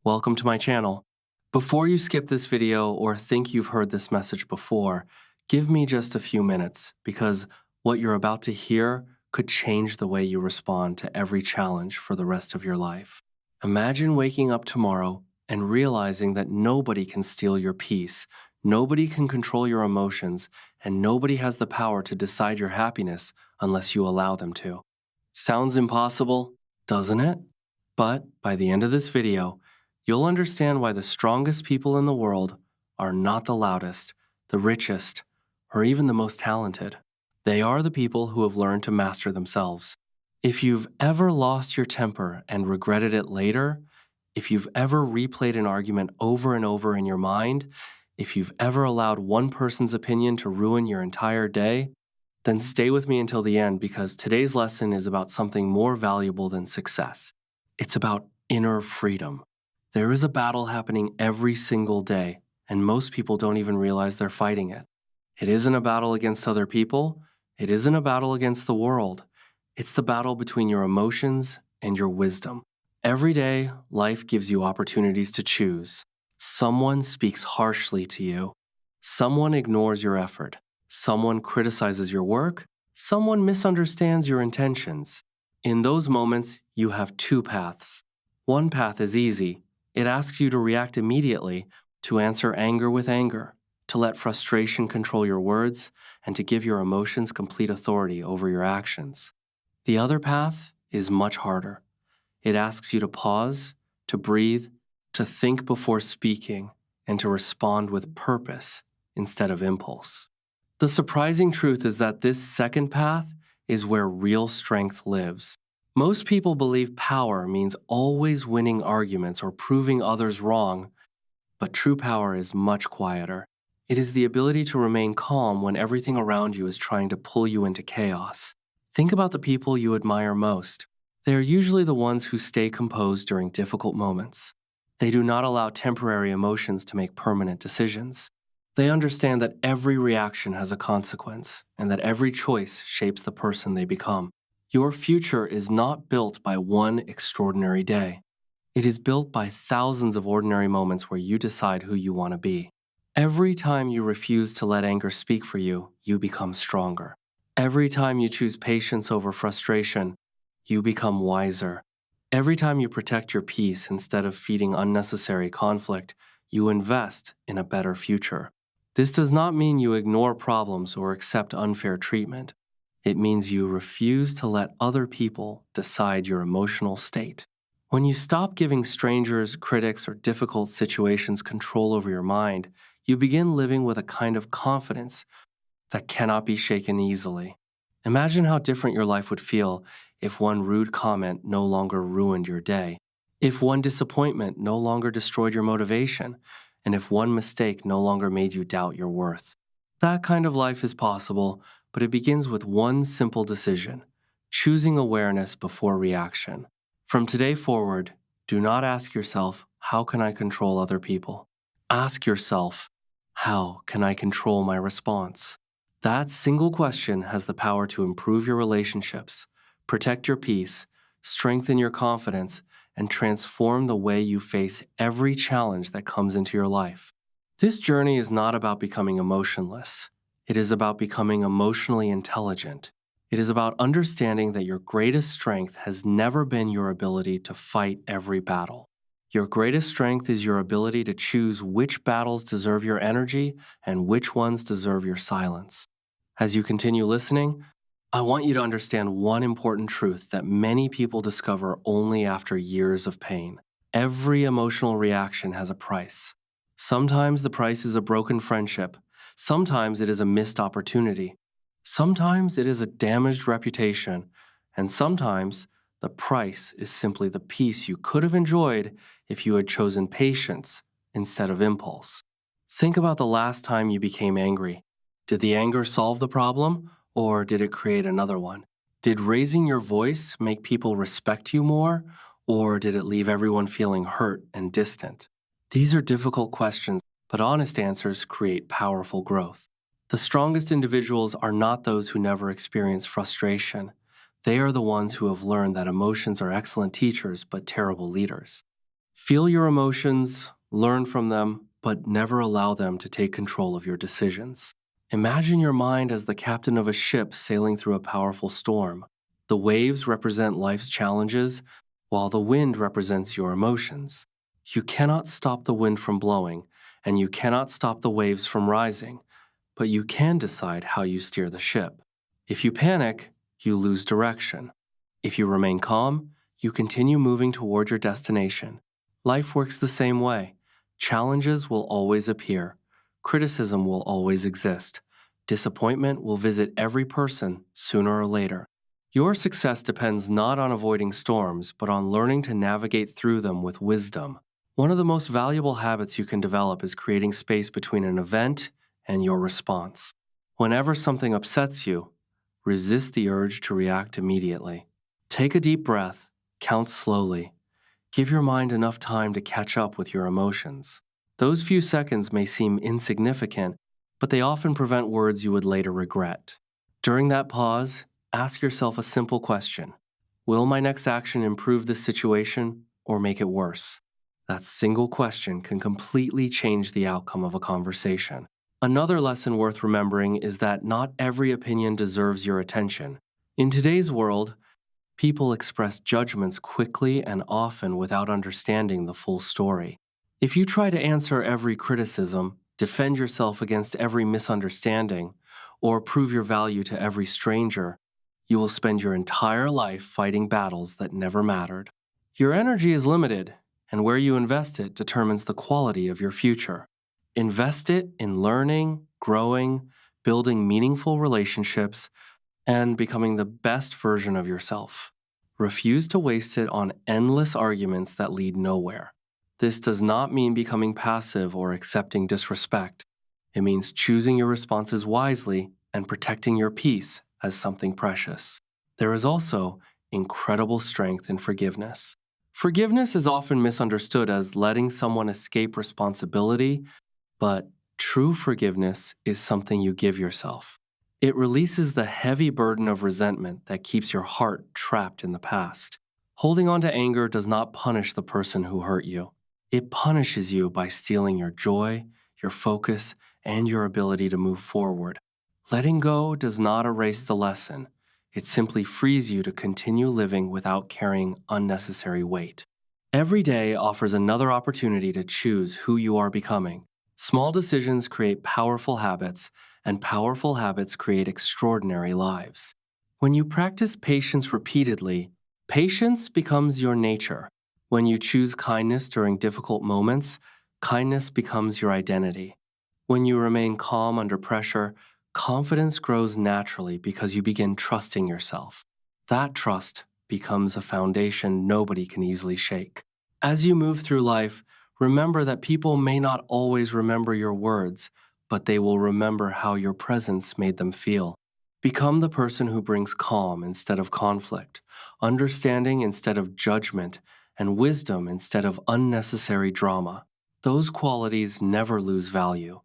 Welcome to my channel. Before you skip this video or think you've heard this message before, give me just a few minutes because what you're about to hear could change the way you respond to every challenge for the rest of your life. Imagine waking up tomorrow and realizing that nobody can steal your peace, nobody can control your emotions, and nobody has the power to decide your happiness unless you allow them to. Sounds impossible, doesn't it? But by the end of this video, you'll understand why the strongest people in the world are not the loudest, the richest, or even the most talented. They are the people who have learned to master themselves. If you've ever lost your temper and regretted it later, if you've ever replayed an argument over and over in your mind, if you've ever allowed one person's opinion to ruin your entire day, then stay with me until the end because today's lesson is about something more valuable than success. It's about inner freedom. There is a battle happening every single day, and most people don't even realize they're fighting it. It isn't a battle against other people. It isn't a battle against the world. It's the battle between your emotions and your wisdom. Every day, life gives you opportunities to choose. Someone speaks harshly to you. Someone ignores your effort. Someone criticizes your work. Someone misunderstands your intentions. In those moments, you have two paths. One path is easy. It asks you to react immediately, to answer anger with anger, to let frustration control your words, and to give your emotions complete authority over your actions. The other path is much harder. It asks you to pause, to breathe, to think before speaking, and to respond with purpose instead of impulse. The surprising truth is that this second path is where real strength lives. Most people believe power means always winning arguments or proving others wrong, but true power is much quieter. It is the ability to remain calm when everything around you is trying to pull you into chaos. Think about the people you admire most. They are usually the ones who stay composed during difficult moments. They do not allow temporary emotions to make permanent decisions. They understand that every reaction has a consequence and that every choice shapes the person they become. Your future is not built by one extraordinary day. It is built by thousands of ordinary moments where you decide who you want to be. Every time you refuse to let anger speak for you, you become stronger. Every time you choose patience over frustration, you become wiser. Every time you protect your peace instead of feeding unnecessary conflict, you invest in a better future. This does not mean you ignore problems or accept unfair treatment. It means you refuse to let other people decide your emotional state. When you stop giving strangers, critics, or difficult situations control over your mind, you begin living with a kind of confidence that cannot be shaken easily. Imagine how different your life would feel if one rude comment no longer ruined your day, if one disappointment no longer destroyed your motivation, and if one mistake no longer made you doubt your worth. That kind of life is possible, but it begins with one simple decision: choosing awareness before reaction. From today forward, do not ask yourself, how can I control other people? Ask yourself, how can I control my response? That single question has the power to improve your relationships, protect your peace, strengthen your confidence, and transform the way you face every challenge that comes into your life. This journey is not about becoming emotionless. It is about becoming emotionally intelligent. It is about understanding that your greatest strength has never been your ability to fight every battle. Your greatest strength is your ability to choose which battles deserve your energy and which ones deserve your silence. As you continue listening, I want you to understand one important truth that many people discover only after years of pain. Every emotional reaction has a price. Sometimes the price is a broken friendship. Sometimes it is a missed opportunity. Sometimes it is a damaged reputation. And sometimes the price is simply the peace you could have enjoyed if you had chosen patience instead of impulse. Think about the last time you became angry. Did the anger solve the problem? Or did it create another one? Did raising your voice make people respect you more? Or did it leave everyone feeling hurt and distant? These are difficult questions, but honest answers create powerful growth. The strongest individuals are not those who never experience frustration. They are the ones who have learned that emotions are excellent teachers but terrible leaders. Feel your emotions, learn from them, but never allow them to take control of your decisions. Imagine your mind as the captain of a ship sailing through a powerful storm. The waves represent life's challenges, while the wind represents your emotions. You cannot stop the wind from blowing, and you cannot stop the waves from rising, but you can decide how you steer the ship. If you panic, you lose direction. If you remain calm, you continue moving toward your destination. Life works the same way. Challenges will always appear. Criticism will always exist. Disappointment will visit every person sooner or later. Your success depends not on avoiding storms, but on learning to navigate through them with wisdom. One of the most valuable habits you can develop is creating space between an event and your response. Whenever something upsets you, resist the urge to react immediately. Take a deep breath, count slowly. Give your mind enough time to catch up with your emotions. Those few seconds may seem insignificant, but they often prevent words you would later regret. During that pause, ask yourself a simple question. Will my next action improve this situation or make it worse? That single question can completely change the outcome of a conversation. Another lesson worth remembering is that not every opinion deserves your attention. In today's world, people express judgments quickly and often without understanding the full story. If you try to answer every criticism, defend yourself against every misunderstanding, or prove your value to every stranger, you will spend your entire life fighting battles that never mattered. Your energy is limited, and where you invest it determines the quality of your future. Invest it in learning, growing, building meaningful relationships, and becoming the best version of yourself. Refuse to waste it on endless arguments that lead nowhere. This does not mean becoming passive or accepting disrespect. It means choosing your responses wisely and protecting your peace as something precious. There is also incredible strength in forgiveness. Forgiveness is often misunderstood as letting someone escape responsibility, but true forgiveness is something you give yourself. It releases the heavy burden of resentment that keeps your heart trapped in the past. Holding on to anger does not punish the person who hurt you. It punishes you by stealing your joy, your focus, and your ability to move forward. Letting go does not erase the lesson. It simply frees you to continue living without carrying unnecessary weight. Every day offers another opportunity to choose who you are becoming. Small decisions create powerful habits, and powerful habits create extraordinary lives. When you practice patience repeatedly, patience becomes your nature. When you choose kindness during difficult moments, kindness becomes your identity. When you remain calm under pressure, confidence grows naturally because you begin trusting yourself. That trust becomes a foundation nobody can easily shake. As you move through life, remember that people may not always remember your words, but they will remember how your presence made them feel. Become the person who brings calm instead of conflict, understanding instead of judgment, and wisdom instead of unnecessary drama. Those qualities never lose value.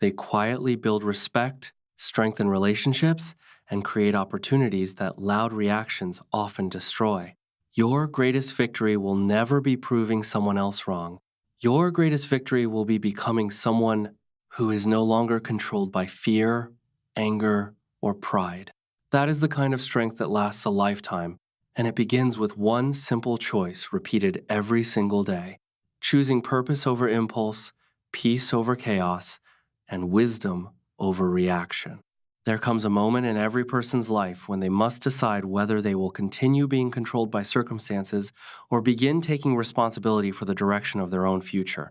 They quietly build respect, strengthen relationships, and create opportunities that loud reactions often destroy. Your greatest victory will never be proving someone else wrong. Your greatest victory will be becoming someone who is no longer controlled by fear, anger, or pride. That is the kind of strength that lasts a lifetime, and it begins with one simple choice repeated every single day: choosing purpose over impulse, peace over chaos, and wisdom over reaction. There comes a moment in every person's life when they must decide whether they will continue being controlled by circumstances or begin taking responsibility for the direction of their own future.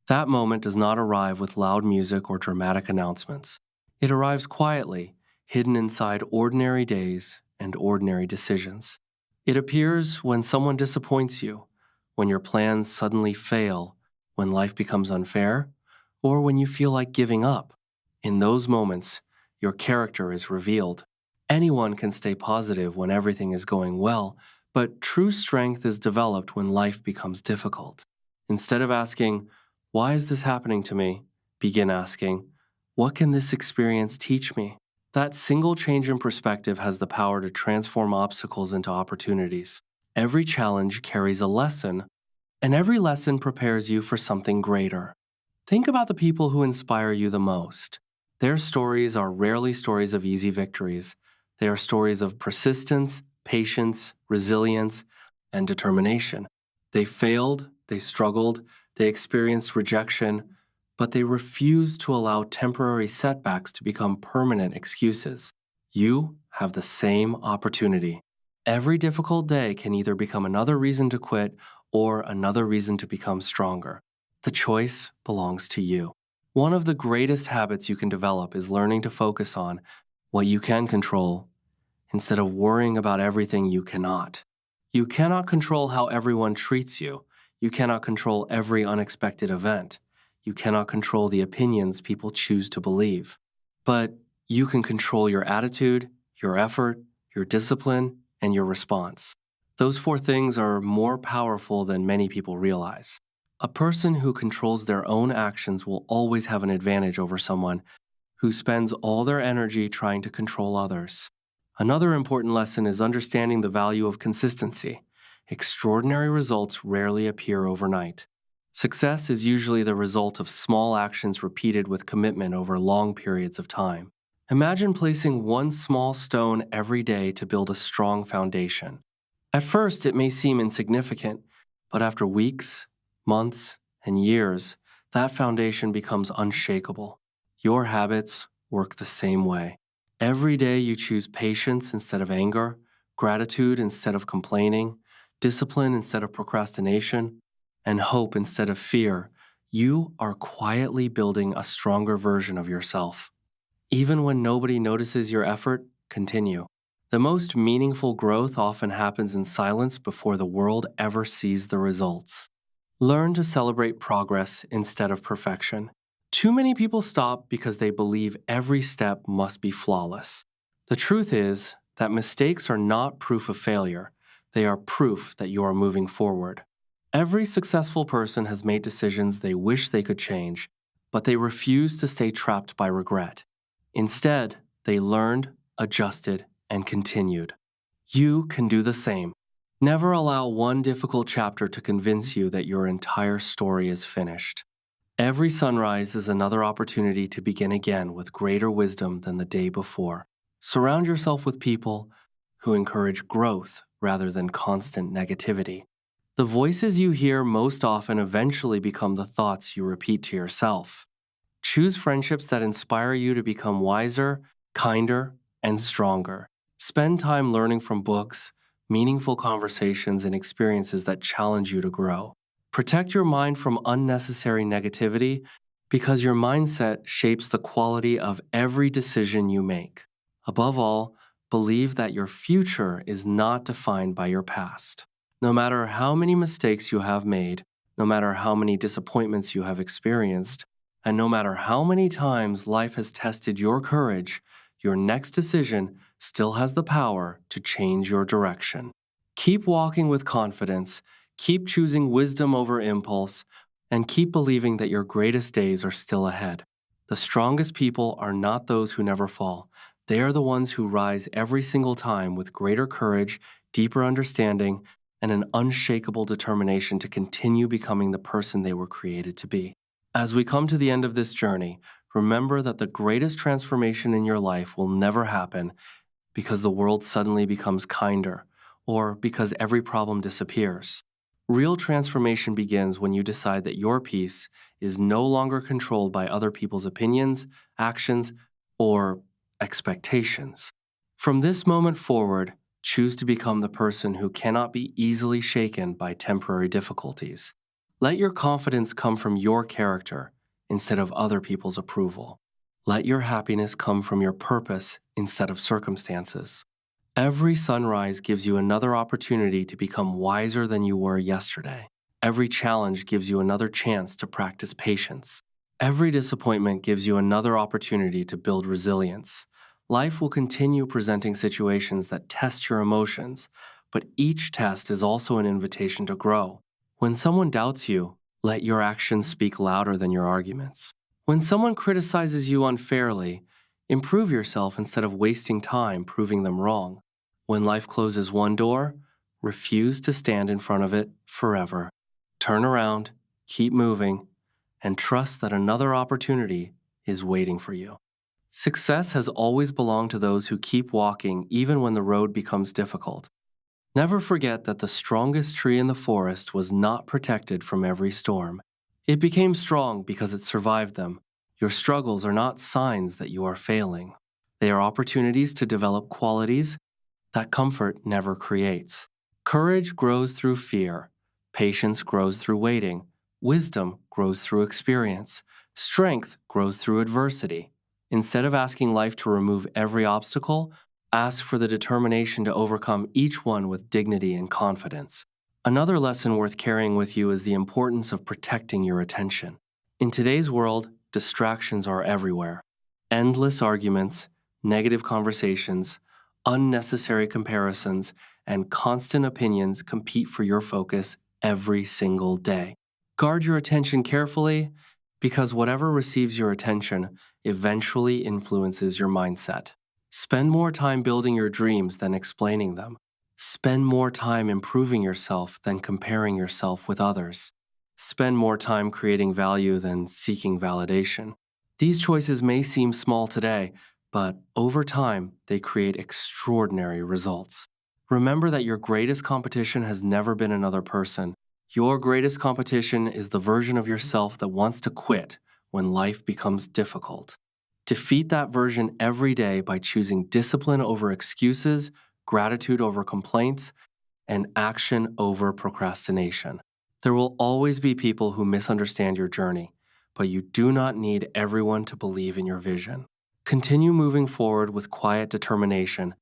That moment does not arrive with loud music or dramatic announcements. It arrives quietly, hidden inside ordinary days and ordinary decisions. It appears when someone disappoints you, when your plans suddenly fail, when life becomes unfair, or when you feel like giving up. In those moments, your character is revealed. Anyone can stay positive when everything is going well, but true strength is developed when life becomes difficult. Instead of asking, "Why is this happening to me?" begin asking, "What can this experience teach me?" That single change in perspective has the power to transform obstacles into opportunities. Every challenge carries a lesson, And every lesson prepares you for something greater. Think about the people who inspire you the most. Their stories are rarely stories of easy victories. They are stories of persistence, patience, resilience, and determination. They failed, they struggled, they experienced rejection, but they refused to allow temporary setbacks to become permanent excuses. You have the same opportunity. Every difficult day can either become another reason to quit or another reason to become stronger. The choice belongs to you. One of the greatest habits you can develop is learning to focus on what you can control instead of worrying about everything you cannot. You cannot control how everyone treats you. You cannot control every unexpected event. You cannot control the opinions people choose to believe. But you can control your attitude, your effort, your discipline, and your response. Those four things are more powerful than many people realize. A person who controls their own actions will always have an advantage over someone who spends all their energy trying to control others. Another important lesson is understanding the value of consistency. Extraordinary results rarely appear overnight. Success is usually the result of small actions repeated with commitment over long periods of time. Imagine placing one small stone every day to build a strong foundation. At first, it may seem insignificant, but after weeks, months, and years, that foundation becomes unshakable. Your habits work the same way. Every day you choose patience instead of anger, gratitude instead of complaining, discipline instead of procrastination, and hope instead of fear. You are quietly building a stronger version of yourself. Even when nobody notices your effort, continue. The most meaningful growth often happens in silence before the world ever sees the results. Learn to celebrate progress instead of perfection. Too many people stop because they believe every step must be flawless. The truth is that mistakes are not proof of failure, they are proof that you are moving forward. Every successful person has made decisions they wish they could change, but they refuse to stay trapped by regret. Instead, they learned, adjusted, and continued. You can do the same. Never allow one difficult chapter to convince you that your entire story is finished. Every sunrise is another opportunity to begin again with greater wisdom than the day before. Surround yourself with people who encourage growth rather than constant negativity. The voices you hear most often eventually become the thoughts you repeat to yourself. Choose friendships that inspire you to become wiser, kinder, and stronger. Spend time learning from books, meaningful conversations, and experiences that challenge you to grow. Protect your mind from unnecessary negativity because your mindset shapes the quality of every decision you make. Above all, believe that your future is not defined by your past. No matter how many mistakes you have made, no matter how many disappointments you have experienced, and no matter how many times life has tested your courage, your next decision still has the power to change your direction. Keep walking with confidence, keep choosing wisdom over impulse, and keep believing that your greatest days are still ahead. The strongest people are not those who never fall. They are the ones who rise every single time with greater courage, deeper understanding, and an unshakable determination to continue becoming the person they were created to be. As we come to the end of this journey, remember that the greatest transformation in your life will never happen because the world suddenly becomes kinder or because every problem disappears. Real transformation begins when you decide that your peace is no longer controlled by other people's opinions, actions, or expectations. From this moment forward, choose to become the person who cannot be easily shaken by temporary difficulties. Let your confidence come from your character instead of other people's approval. Let your happiness come from your purpose instead of circumstances. Every sunrise gives you another opportunity to become wiser than you were yesterday. Every challenge gives you another chance to practice patience. Every disappointment gives you another opportunity to build resilience. Life will continue presenting situations that test your emotions, but each test is also an invitation to grow. When someone doubts you, let your actions speak louder than your arguments. When someone criticizes you unfairly, improve yourself instead of wasting time proving them wrong. When life closes one door, refuse to stand in front of it forever. Turn around, keep moving, and trust that another opportunity is waiting for you. Success has always belonged to those who keep walking even when the road becomes difficult. Never forget that the strongest tree in the forest was not protected from every storm. It became strong because it survived them. Your struggles are not signs that you are failing. They are opportunities to develop qualities that comfort never creates. Courage grows through fear. Patience grows through waiting. Wisdom grows through experience. Strength grows through adversity. Instead of asking life to remove every obstacle, ask for the determination to overcome each one with dignity and confidence. Another lesson worth carrying with you is the importance of protecting your attention. In today's world, distractions are everywhere. Endless arguments, negative conversations, unnecessary comparisons, and constant opinions compete for your focus every single day. Guard your attention carefully because whatever receives your attention eventually influences your mindset. Spend more time building your dreams than explaining them. Spend more time improving yourself than comparing yourself with others. Spend more time creating value than seeking validation. These choices may seem small today, but over time, they create extraordinary results. Remember that your greatest competition has never been another person. Your greatest competition is the version of yourself that wants to quit when life becomes difficult. Defeat that version every day by choosing discipline over excuses, gratitude over complaints, and action over procrastination. There will always be people who misunderstand your journey, but you do not need everyone to believe in your vision. Continue moving forward with quiet determination.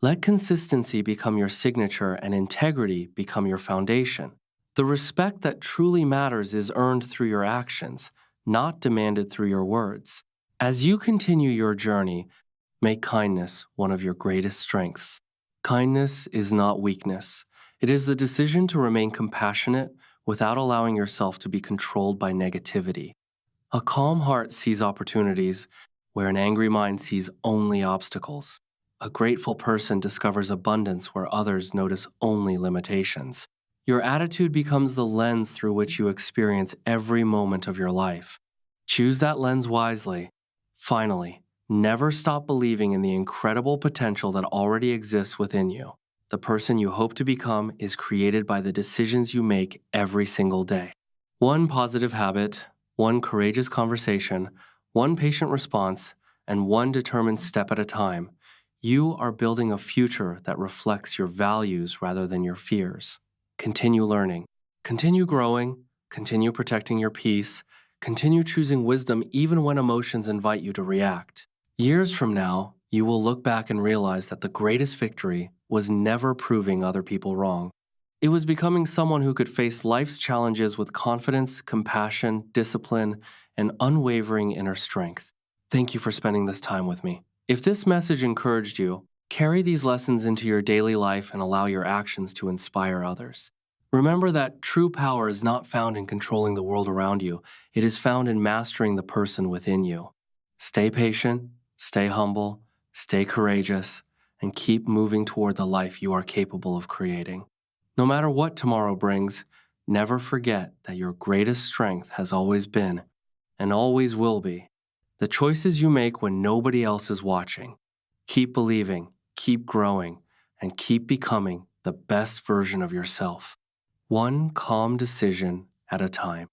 Let consistency become your signature and integrity become your foundation. The respect that truly matters is earned through your actions, not demanded through your words. As you continue your journey, make kindness one of your greatest strengths. Kindness is not weakness. It is the decision to remain compassionate without allowing yourself to be controlled by negativity. A calm heart sees opportunities where an angry mind sees only obstacles. A grateful person discovers abundance where others notice only limitations. Your attitude becomes the lens through which you experience every moment of your life. Choose that lens wisely. Finally, never stop believing in the incredible potential that already exists within you. The person you hope to become is created by the decisions you make every single day. One positive habit, one courageous conversation, one patient response, and one determined step at a time. You are building a future that reflects your values rather than your fears. Continue learning, continue growing, continue protecting your peace, continue choosing wisdom even when emotions invite you to react. Years from now, you will look back and realize that the greatest victory was never proving other people wrong. It was becoming someone who could face life's challenges with confidence, compassion, discipline, and unwavering inner strength. Thank you for spending this time with me. If this message encouraged you, carry these lessons into your daily life and allow your actions to inspire others. Remember that true power is not found in controlling the world around you. It is found in mastering the person within you. Stay patient, stay humble, stay courageous, and keep moving toward the life you are capable of creating. No matter what tomorrow brings, never forget that your greatest strength has always been, and always will be, the choices you make when nobody else is watching. Keep believing, keep growing, and keep becoming the best version of yourself, one calm decision at a time.